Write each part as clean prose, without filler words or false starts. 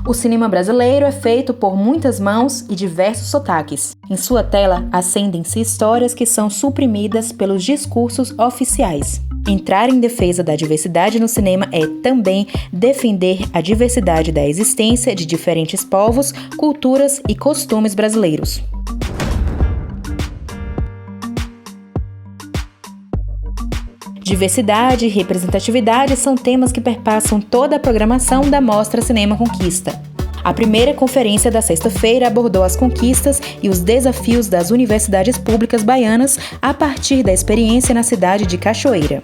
O cinema brasileiro é feito por muitas mãos e diversos sotaques. Em sua tela, acendem-se histórias que são suprimidas pelos discursos oficiais. Entrar em defesa da diversidade no cinema é também defender a diversidade da existência de diferentes povos, culturas e costumes brasileiros. Diversidade e representatividade são temas que perpassam toda a programação da Mostra Cinema Conquista. A primeira conferência da sexta-feira abordou as conquistas e os desafios das universidades públicas baianas a partir da experiência na cidade de Cachoeira.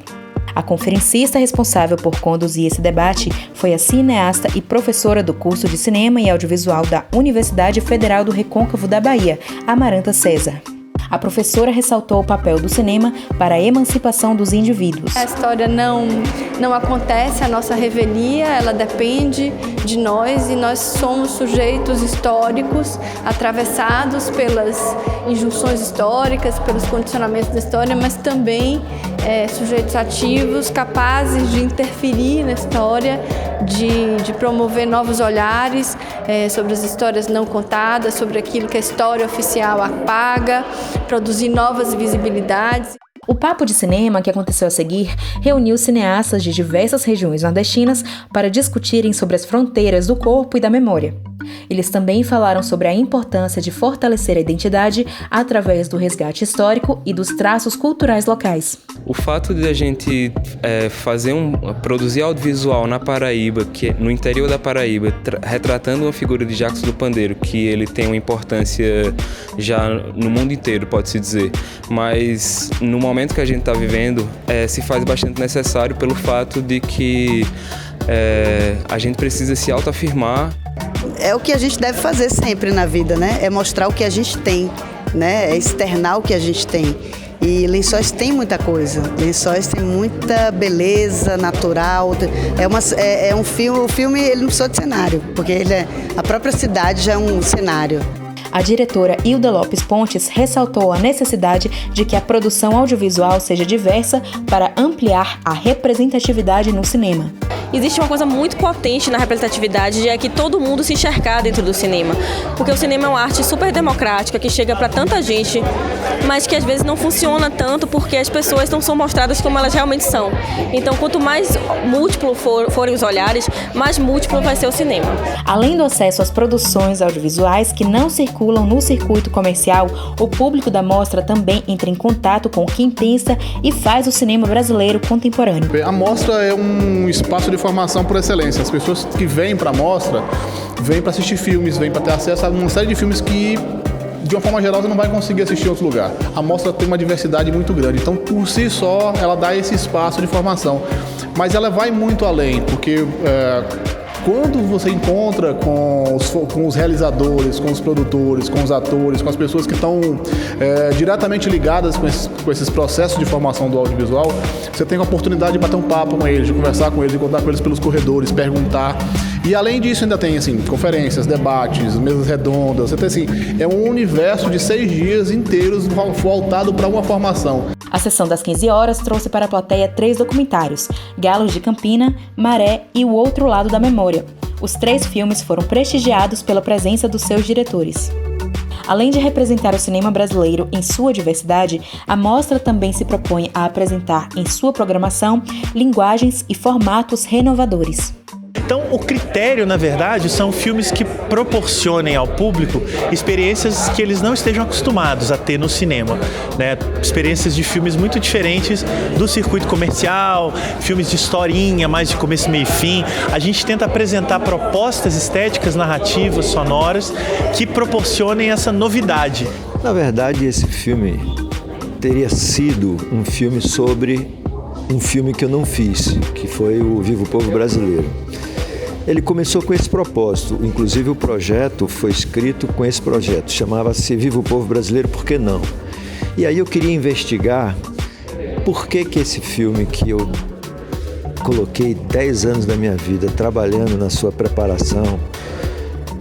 A conferencista responsável por conduzir esse debate foi a cineasta e professora do curso de Cinema e Audiovisual da Universidade Federal do Recôncavo da Bahia, Amaranta César. A professora ressaltou o papel do cinema para a emancipação dos indivíduos. A história não acontece, a nossa revelia, ela depende de nós e nós somos sujeitos históricos atravessados pelas injunções históricas, pelos condicionamentos da história, mas também sujeitos ativos, capazes de interferir na história, de promover novos olhares sobre as histórias não contadas, sobre aquilo que a história oficial apaga, produzir novas visibilidades. O Papo de Cinema, que aconteceu a seguir, reuniu cineastas de diversas regiões nordestinas para discutirem sobre as fronteiras do corpo e da memória. Eles também falaram sobre a importância de fortalecer a identidade através do resgate histórico e dos traços culturais locais. O fato de a gente produzir audiovisual na Paraíba, no interior da Paraíba, retratando uma figura de Jacques do Pandeiro, que ele tem uma importância já no mundo inteiro, pode-se dizer, mas no momento que a gente está vivendo, se faz bastante necessário pelo fato de que a gente precisa se autoafirmar. É o que a gente deve fazer sempre na vida, né? É mostrar o que a gente tem, né? É externar o que a gente tem. E Lençóis tem muita coisa. Lençóis tem muita beleza natural. O filme ele não precisa de cenário, porque a própria cidade já é um cenário. A diretora Hilda Lopes Pontes ressaltou a necessidade de que a produção audiovisual seja diversa para ampliar a representatividade no cinema. Existe uma coisa muito potente na representatividade, de que todo mundo se enxergar dentro do cinema. Porque o cinema é uma arte super democrática, que chega para tanta gente, mas que às vezes não funciona tanto porque as pessoas não são mostradas como elas realmente são. Então, quanto mais múltiplo forem os olhares, mais múltiplo vai ser o cinema. Além do acesso às produções audiovisuais que não circulam no circuito comercial, o público da mostra também entra em contato com quem pensa e faz o cinema brasileiro contemporâneo. A mostra é um espaço de formação por excelência. As pessoas que vêm para a mostra vêm para assistir filmes, vêm para ter acesso a uma série de filmes que, de uma forma geral, você não vai conseguir assistir em outro lugar. A mostra tem uma diversidade muito grande, então, por si só, ela dá esse espaço de formação. Mas ela vai muito além, porque quando você encontra com os realizadores, com os produtores, com os atores, com as pessoas que estão diretamente ligadas com esses processos de formação do audiovisual, você tem a oportunidade de bater um papo com eles, de conversar com eles, de contar com eles pelos corredores, perguntar. E além disso ainda tem conferências, debates, mesas redondas. Você tem é um universo de 6 dias inteiros voltado para uma formação. A sessão das 15 horas trouxe para a plateia 3 documentários: Galos de Campina, Maré e O Outro Lado da Memória. Os 3 filmes foram prestigiados pela presença dos seus diretores. Além de representar o cinema brasileiro em sua diversidade, a mostra também se propõe a apresentar em sua programação linguagens e formatos renovadores. Então, o critério, na verdade, são filmes que proporcionem ao público experiências que eles não estejam acostumados a ter no cinema, né? Experiências de filmes muito diferentes do circuito comercial, filmes de historinha, mais de começo, meio e fim. A gente tenta apresentar propostas estéticas, narrativas, sonoras, que proporcionem essa novidade. Na verdade, esse filme teria sido um filme sobre um filme que eu não fiz, que foi o Viva o Povo Brasileiro. Ele começou com esse propósito, inclusive o projeto foi escrito com esse projeto, chamava-se Viva o Povo Brasileiro, por que não? E aí eu queria investigar por que esse filme que eu coloquei 10 anos da minha vida trabalhando na sua preparação,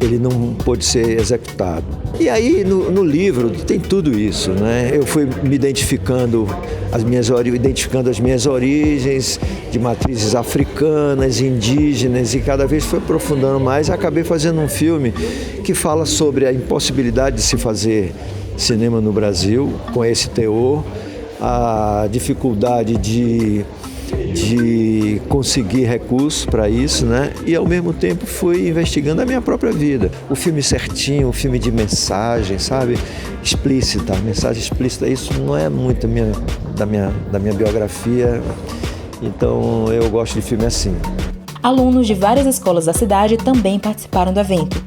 ele não pôde ser executado. E aí no livro tem tudo isso, né? Eu fui me identificando as minhas origens de matrizes africanas, indígenas, e cada vez fui aprofundando mais. Acabei fazendo um filme que fala sobre a impossibilidade de se fazer cinema no Brasil com esse teor, a dificuldade de conseguir recursos para isso, né? E ao mesmo tempo fui investigando a minha própria vida. O filme certinho, o filme de mensagem, sabe? Explícita, mensagem explícita, isso não é muito da minha biografia, então eu gosto de filme assim. Alunos de várias escolas da cidade também participaram do evento.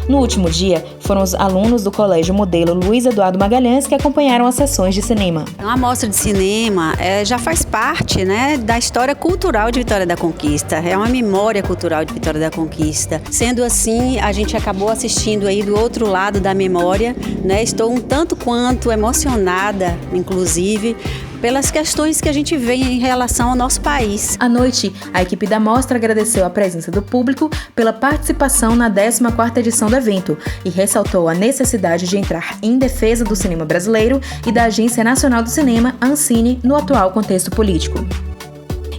No último dia, foram os alunos do Colégio Modelo Luiz Eduardo Magalhães que acompanharam as sessões de cinema. A mostra de cinema já faz parte, né, da história cultural de Vitória da Conquista. É uma memória cultural de Vitória da Conquista. Sendo assim, a gente acabou assistindo aí do outro lado da memória, né? Estou um tanto quanto emocionada, inclusive, pelas questões que a gente vê em relação ao nosso país. À noite, a equipe da mostra agradeceu a presença do público pela participação na 14ª edição do evento e ressaltou a necessidade de entrar em defesa do cinema brasileiro e da Agência Nacional do Cinema, Ancine, no atual contexto político.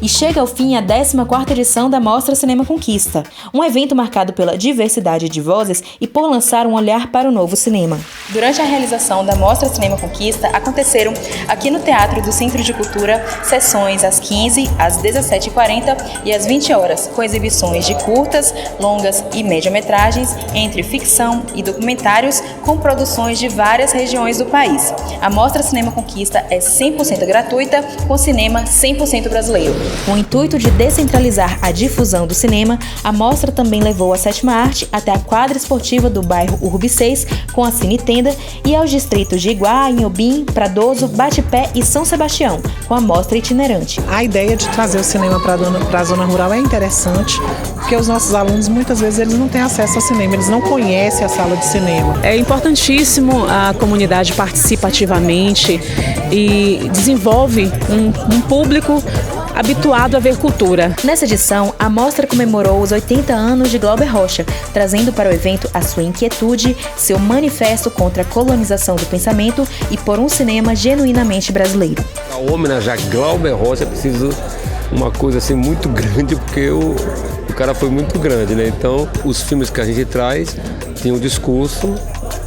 E chega ao fim a 14ª edição da Mostra Cinema Conquista, um evento marcado pela diversidade de vozes e por lançar um olhar para o novo cinema. Durante a realização da Mostra Cinema Conquista, aconteceram aqui no Teatro do Centro de Cultura sessões às 15, às 17h40 e às 20 horas, com exibições de curtas, longas e média-metragens, entre ficção e documentários, com produções de várias regiões do país. A Mostra Cinema Conquista é 100% gratuita, com cinema 100% brasileiro. Com o intuito de descentralizar a difusão do cinema, a mostra também levou a sétima arte até a quadra esportiva do bairro Urbi 6, com a Cine Tenda, e aos distritos de Iguá, Inhobim, Pradoso, Batipé e São Sebastião, com a mostra itinerante. A ideia de trazer o cinema para a zona rural é interessante, porque os nossos alunos, muitas vezes, eles não têm acesso ao cinema, eles não conhecem a sala de cinema. É importantíssimo a comunidade participa ativamente e desenvolve um público habituado a ver cultura. Nessa edição, a mostra comemorou os 80 anos de Glauber Rocha, trazendo para o evento a sua inquietude, seu manifesto contra a colonização do pensamento e por um cinema genuinamente brasileiro. Ao homenagear Glauber Rocha é preciso uma coisa assim muito grande, porque o cara foi muito grande, né? Então, os filmes que a gente traz tem um discurso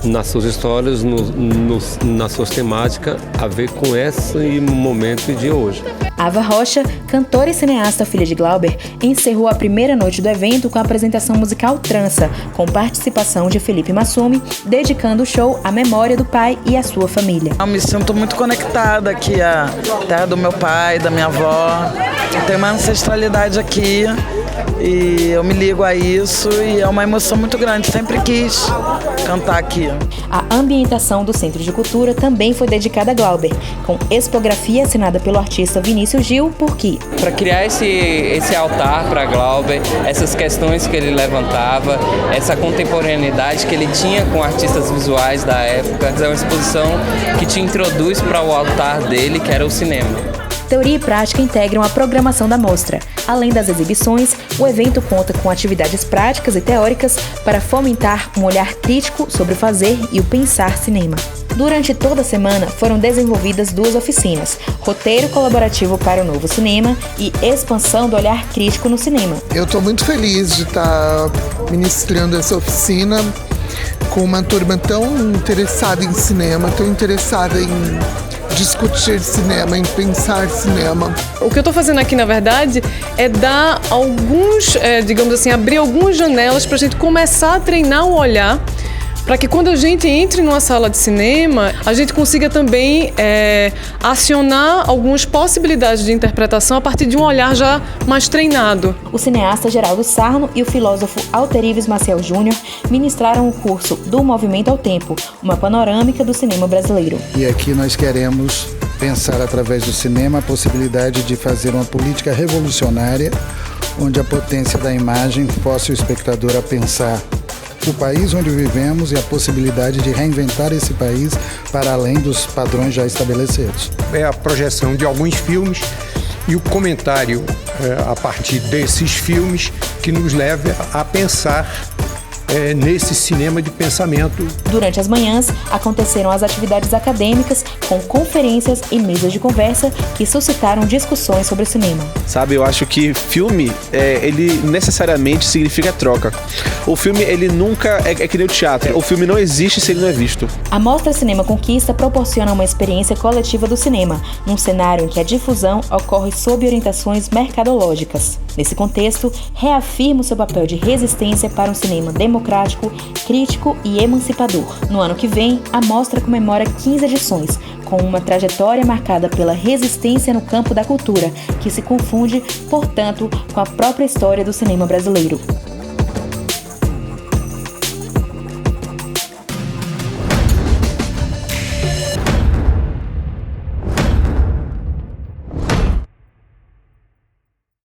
nas suas histórias, nas suas temáticas, a ver com esse momento de hoje. Ava Rocha, cantora e cineasta filha de Glauber, encerrou a primeira noite do evento com a apresentação musical Trança, com participação de Felipe Massumi, dedicando o show à memória do pai e à sua família. Eu me sinto muito conectada aqui à terra do meu pai, da minha avó. Tem uma ancestralidade aqui e eu me ligo a isso e é uma emoção muito grande. Sempre quis cantar aqui. A ambientação do Centro de Cultura também foi dedicada a Glauber, com expografia assinada pelo artista Vinícius Gil, porque para criar esse altar para Glauber, essas questões que ele levantava, essa contemporaneidade que ele tinha com artistas visuais da época, é uma exposição que te introduz para o altar dele, que era o cinema. Teoria e prática integram a programação da mostra. Além das exibições, o evento conta com atividades práticas e teóricas para fomentar um olhar crítico sobre o fazer e o pensar cinema. Durante toda a semana foram desenvolvidas 2 oficinas: roteiro colaborativo para o novo cinema e expansão do olhar crítico no cinema. Eu estou muito feliz de estar ministrando essa oficina com uma turma tão interessada em cinema, tão interessada em discutir cinema, em pensar cinema. O que eu estou fazendo aqui, na verdade, é dar alguns, digamos assim, abrir algumas janelas para a gente começar a treinar o olhar, para que quando a gente entre numa sala de cinema, a gente consiga também acionar algumas possibilidades de interpretação a partir de um olhar já mais treinado. O cineasta Geraldo Sarno e o filósofo Alterives Maciel Júnior ministraram o curso Do Movimento ao Tempo, uma panorâmica do cinema brasileiro. E aqui nós queremos pensar através do cinema a possibilidade de fazer uma política revolucionária, onde a potência da imagem force o espectador a pensar o país onde vivemos e a possibilidade de reinventar esse país para além dos padrões já estabelecidos. É a projeção de alguns filmes e o comentário a partir desses filmes que nos leva a pensar nesse cinema de pensamento. Durante as manhãs, aconteceram as atividades acadêmicas com conferências e mesas de conversa que suscitaram discussões sobre o cinema. Sabe, eu acho que filme, ele necessariamente significa troca. O filme, ele nunca é que nem o teatro. O filme não existe se ele não é visto. A Mostra Cinema Conquista proporciona uma experiência coletiva do cinema, num cenário em que a difusão ocorre sob orientações mercadológicas. Nesse contexto, reafirma o seu papel de resistência para um cinema democrático, crítico e emancipador. No ano que vem, a mostra comemora 15 edições, com uma trajetória marcada pela resistência no campo da cultura, que se confunde, portanto, com a própria história do cinema brasileiro.